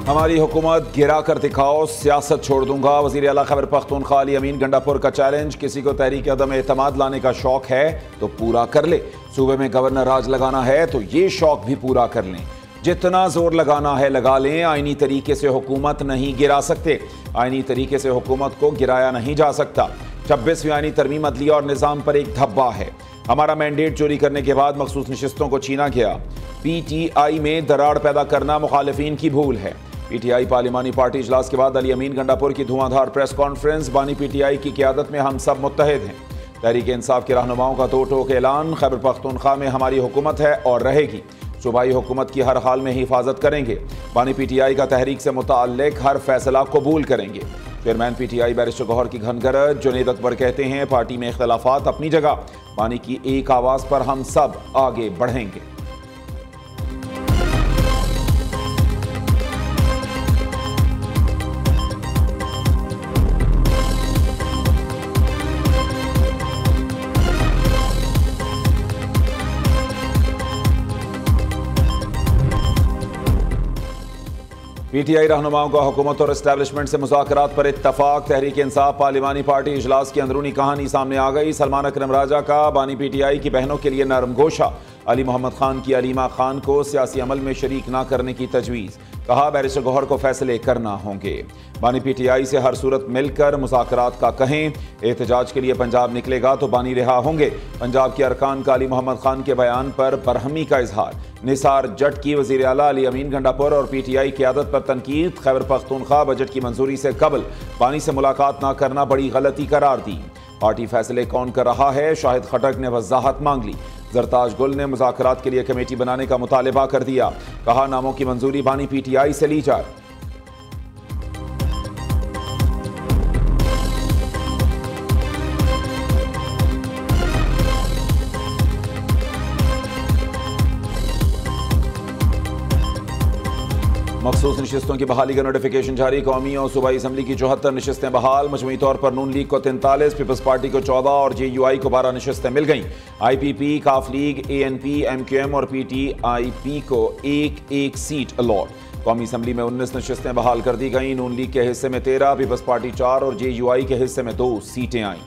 हमारी हुकूमत गिरा कर दिखाओ, सियासत छोड़ दूंगा। वज़ीर आला खैबर पख्तूनख्वा अली अमीन गंडापुर का चैलेंज। किसी को तहरीक अदम एतमाद लाने का शौक है तो पूरा कर ले। सूबे में गवर्नर राज लगाना है तो ये शौक भी पूरा कर लें। जितना जोर लगाना है लगा लें। आईनी तरीके से हुकूमत नहीं गिरा सकते। आईनी तरीके से हुकूमत को गिराया नहीं जा सकता। 26वीं आईनी तरमीम अदलिया और निज़ाम पर एक धब्बा है। हमारा मैंडेट चोरी करने के बाद मखसूस नशिस्तों को छीना गया। PTI में दरार पैदा करना मुखालिफिन की भूल है। PTI पार्लिमानी पार्टी इजलास के बाद अली अमीन गंडापुर की धुआंधार प्रेस कॉन्फ्रेंस। बानी PTI की क़यादत में हम सब मुत्तहिद हैं। तहरीक इंसाफ के रहनुमाओं का दो टोक ऐलान। खैबर पख्तूनख्वा में हमारी हुकूमत है और रहेगी। सूबाई हुकूमत की हर हाल में हिफाजत करेंगे। बानी PTI का तहरीक से मुताल्लिक हर फैसला कबूल करेंगे। चेयरमैन PTI बैरिस्टर गौहर की घनगरज। जुनैद अकबर कहते हैं पार्टी में इख्तलाफात अपनी जगह, बानी की एक आवाज़ पर हम सब आगे बढ़ेंगे। PTI रहनुमाओं का हुकूमत और एस्टैब्लिशमेंट से मुज़ाकरात पर इत्तफाक। तहरीक इंसाफ पार्लिमानी पार्टी इजलास की अंदरूनी कहानी सामने आ गई। सलमान अकरम राजा का बानी PTI की बहनों के लिए नरम गोशा। अली मोहम्मद खान की अलीमा खान को सियासी अमल में शरीक ना करने की तजवीज़। कहा बैरिस्टर गौहर को फैसले करना होंगे। बानी PTI से हर सूरत मिलकर मुज़ाकरात का कहें। एहतजाज के लिए पंजाब निकलेगा तो बानी रिहा होंगे। पंजाब के अरकान का अली मोहम्मद खान के बयान पर बरहमी का इजहार। निसार जट की वज़ीर आला अली अमीन गंडापुर और PTI क़यादत पर तनकीद। खैबर पख्तूनख्वा बजट की मंजूरी से कबल बानी से मुलाकात ना करना बड़ी गलती करार दी। पार्टी फैसले कौन कर रहा है, शाहिद खटक ने वजाहत मांग ली। जरताज गुल ने मुज़ाकरात के लिए कमेटी बनाने का मुतालिबा कर दिया। कहा नामों की मंजूरी बानी PTI से ली जाए। मखसूस नशिस्तों की बहाली का नोटिफिकेशन जारी। कौमी और सूबाई असम्बली की 74 नशिस्तें बहाल। मजमूई तौर पर नून लीग को 43, पीपल्स पार्टी को 14 और JUI को 12 नशिस्तें मिल गईं। IPP, काफ लीग, ANP, MQM और PTIP को एक एक सीट अलॉट। कौमी असम्बली में 19 नशिस्तें बहाल कर दी गईं। नून लीग के हिस्से में 13, पीपल्स पार्टी 4 और JUI के हिस्से में 2 सीटें आईं।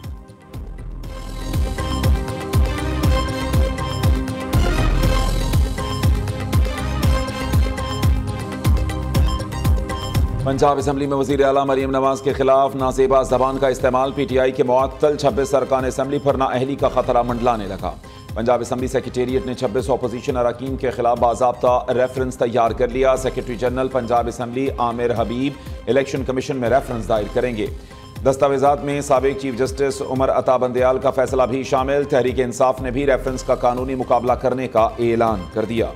पंजाब असम्बली में वज़ीर आला मरीम नवाज के खिलाफ नाजेबा जबान का इस्तेमाल। PTI के मुअत्तल 26 अरकान असम्बली पर नाअहली का खतरा मंडलाने लगा। पंजाब असम्बली सेक्रेटेरिएट ने 26 अपोजिशन अरकान के खिलाफ बाज़ाब्ता रेफरेंस तैयार कर लिया। Secretary general Punjab assembly Amir Habib election commission में रेफरेंस दायर करेंगे। दस्तावेजात में साबिक चीफ जस्टिस उमर अता बंदयाल का फैसला भी शामिल। तहरीक इंसाफ ने भी रेफरेंस का कानूनी मुकाबला करने का ऐलान कर दिया।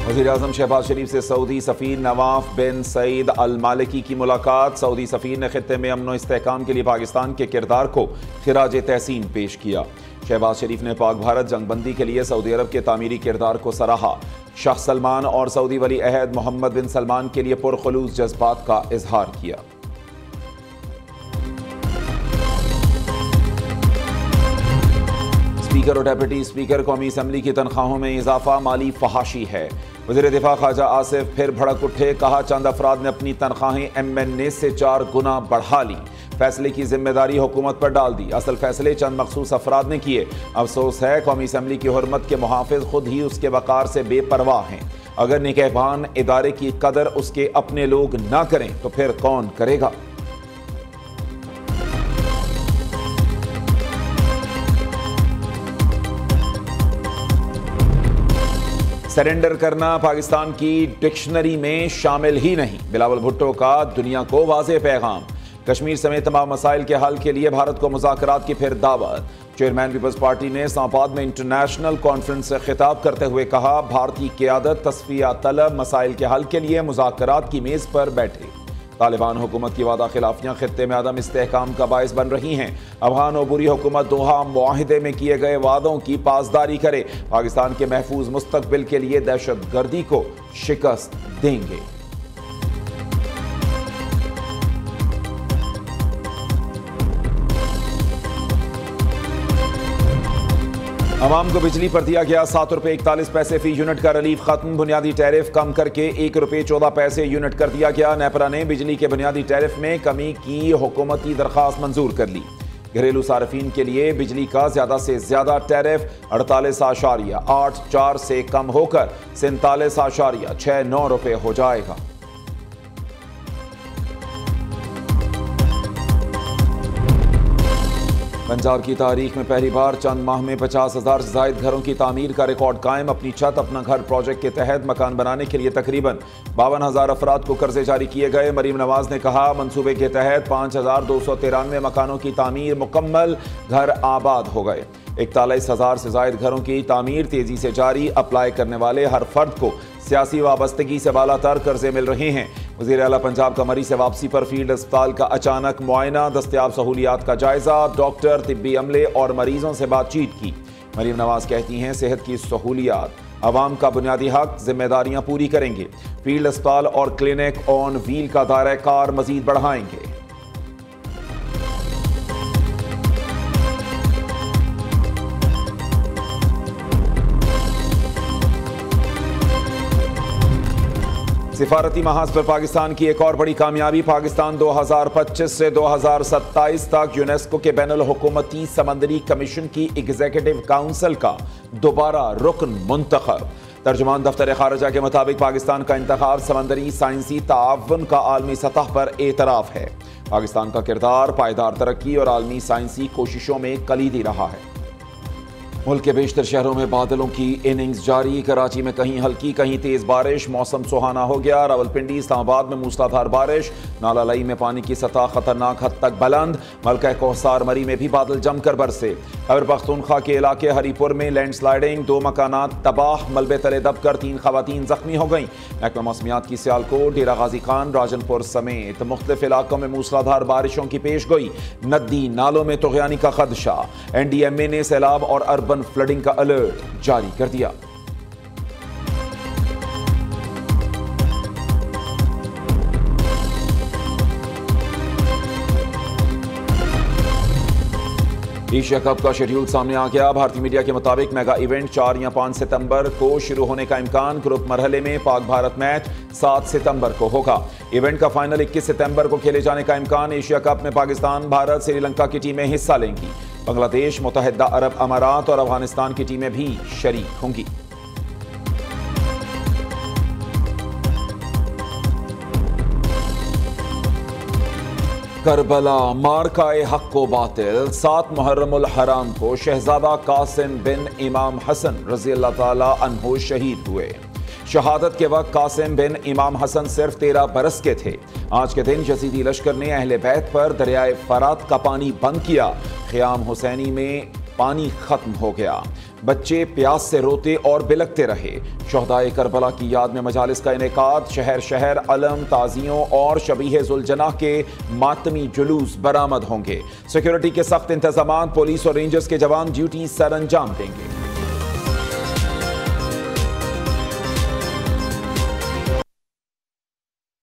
वज़ीर-ए-आज़म शहबाज शरीफ से सऊदी सफ़ीर नवाफ बिन सईद अल मालिकी की मुलाकात। सऊदी सफ़ीर ने खित्ते में अमन व इस्तेहकाम के लिए पाकिस्तान के किरदार को खिराज तहसीन पेश किया। शहबाज शरीफ ने पाक भारत जंगबंदी के लिए सऊदी अरब के तामीरी किरदार को सराहा। शाह सलमान और सऊदी वली अहद मोहम्मद बिन सलमान के लिए पुरखुलूस जज्बात का इजहार किया। स्पीकर और डेप्यूटी स्पीकर कौमी असम्बली की तनख्वाहों में इजाफा माली फहाशी है। वज़ीर दिफा ख्वाजा आसिफ फिर भड़क उठे। कहा चंद अफराद ने अपनी तनख्वाहें MNA से 4 गुना बढ़ा ली। फैसले की जिम्मेदारी हुकूमत पर डाल दी। असल फैसले चंद मखसूस अफराद ने किए। अफसोस है कौमी असम्बली की हुर्मत के मुहाफिज खुद ही उसके वक़ार से बेपरवाह हैं। अगर निगहबान इदारे की कदर उसके अपने लोग ना करें तो फिर कौन करेगा। सरेंडर करना पाकिस्तान की डिक्शनरी में शामिल ही नहीं। बिलावल भुट्टो का दुनिया को वाज़ेह पैगाम। कश्मीर समेत तमाम मसाइल के हल के लिए भारत को मुज़ाकरात की फिर दावत। चेयरमैन पीपल्स पार्टी ने इस्लामाबाद में इंटरनेशनल कॉन्फ्रेंस से खिताब करते हुए कहा भारतीय क़यादत तस्फिया तलब मसाइल के हल के लिए मुज़ाकरात की मेज़ पर बैठे। तालिबान हुकूमत की वादा खिलाफियाँ खित्ते में अदम इस्तेहकाम का बायस बन रही हैं। अफगान और बुरी हुकूमत दोहा मुआहिदे में किए गए वादों की पासदारी करे। पाकिस्तान के महफूज मुस्तकबिल के लिए दहशत गर्दी को शिकस्त देंगे। अवाम को बिजली पर दिया गया ₹7.41 फी यूनिट का रिलीफ खत्म। बुनियादी टैरिफ कम करके ₹1.14 यूनिट कर दिया गया। नेपरा ने बिजली के बुनियादी टैरिफ में कमी की हुकूमती दरखास्त मंजूर कर ली। घरेलू सार्फिन के लिए बिजली का ज्यादा से ज्यादा टैरिफ 48.84 से कम होकर ₹47.69 हो जाएगा। पंजाब की तारीख में पहली बार चंद माह में 50,000 से जायद घरों की तामीर का रिकॉर्ड कायम। अपनी छत अपना घर प्रोजेक्ट के तहत मकान बनाने के लिए तकरीबन 52,000 अफराद को कर्जे जारी किए गए। मरीम नवाज ने कहा, मंसूबे के तहत 5,293 मकानों की तामीर मुकम्मल, घर आबाद हो गए। 41,000 से जायद घरों की तामीर तेजी से जारी। अप्लाई करने वाले हर फर्द को सियासी वाबस्तगी से बालातर कर्जे मिल रहे हैं। वज़ीर आला पंजाब का मरी से वापसी पर फील्ड अस्पताल का अचानक मुआयना, दस्तयाब सहूलियात का जायजा, डॉक्टर, तिब्बी अमले और मरीजों से बातचीत की। मरीम नवाज कहती हैं, सेहत की सहूलियात अवाम का बुनियादी हक, जिम्मेदारियां पूरी करेंगे। फील्ड अस्पताल और क्लिनिक ऑन व्हील का दायरा कार मजीद बढ़ाएंगे। सिफारती महाज पर पाकिस्तान की एक और बड़ी कामयाबी। पाकिस्तान 2025 से 2027 तक यूनेस्को के बैनुल हुकूमती समंदरी कमीशन की एग्जीक्यूटिव काउंसिल का दोबारा रुकन मुंतखब। तर्जुमान दफ्तर खारजा के मुताबिक पाकिस्तान का इंतखाब समंदरी साइंसी ताउन का आलमी सतह पर एतराफ है। पाकिस्तान का किरदार पायदार तरक्की और आलमी साइंसी कोशिशों में कलीदी रहा है। मुल्क के बेशतर शहरों में बादलों की इनिंग्स जारी। कराची में कहीं हल्की कहीं तेज बारिश, मौसम सुहाना हो गया। रावलपिंडी, इस्लामाबाद में मूसलाधार बारिश। नाला लई में पानी की सतह खतरनाक हद तक बुलंद। मलका कोहसार मरी में भी बादल जमकर बरसे। खैबर पख्तूनख्वा के इलाके हरीपुर में लैंडस्लाइडिंग, 2 मकानात तबाह, मलबे तले दबकर 3 खवातीन जख्मी हो गईं। महकमा मौसमियात की सियालकोट, डेरा गाजी खान, राजनपुर समेत मुख्तलिफ इलाकों में मूसलाधार बारिशों की पेश गोई। नदी नालों में तुग़यानी का खदशा। NDMA ने सैलाब और अर्बन फ्लडिंग का अलर्ट जारी कर दिया। एशिया कप का शेड्यूल सामने आ गया। भारतीय मीडिया के मुताबिक मेगा इवेंट 4 या 5 सितंबर को शुरू होने का इम्कान। ग्रुप मरहले में पाक भारत मैच 7 सितंबर को होगा। इवेंट का फाइनल 21 सितंबर को खेले जाने का इम्कान। एशिया कप में पाकिस्तान, भारत, श्रीलंका की टीमें हिस्सा लेंगी। बांग्लादेश, मुत्तहिदा अरब अमारात और अफगानिस्तान की टीमें भी शरीक होंगी। करबला, मार्काए हक व बातिल। 7 मुहर्रमुल हराम को शहजादा कासिम बिन इमाम हसन रज़ी अल्लाह ताला अन्हु शहीद हुए। शहादत के वक्त कासिम बिन इमाम हसन सिर्फ 13 बरस के थे। आज के दिन यजीदी लश्कर ने अहले बैत पर दरियाए फरात का पानी बंद किया। ख़ियाम हुसैनी में पानी खत्म हो गया। बच्चे प्यास से रोते और बिलकते रहे। शहदाए करबला की याद में मजालिस का इनेकाद। शहर शहर अलम, ताजियों और शबीह जुलजनाह के मातमी जुलूस बरामद होंगे। सिक्योरिटी के सख्त इंतजाम, पुलिस और रेंजर्स के जवान ड्यूटी सर अंजाम देंगे।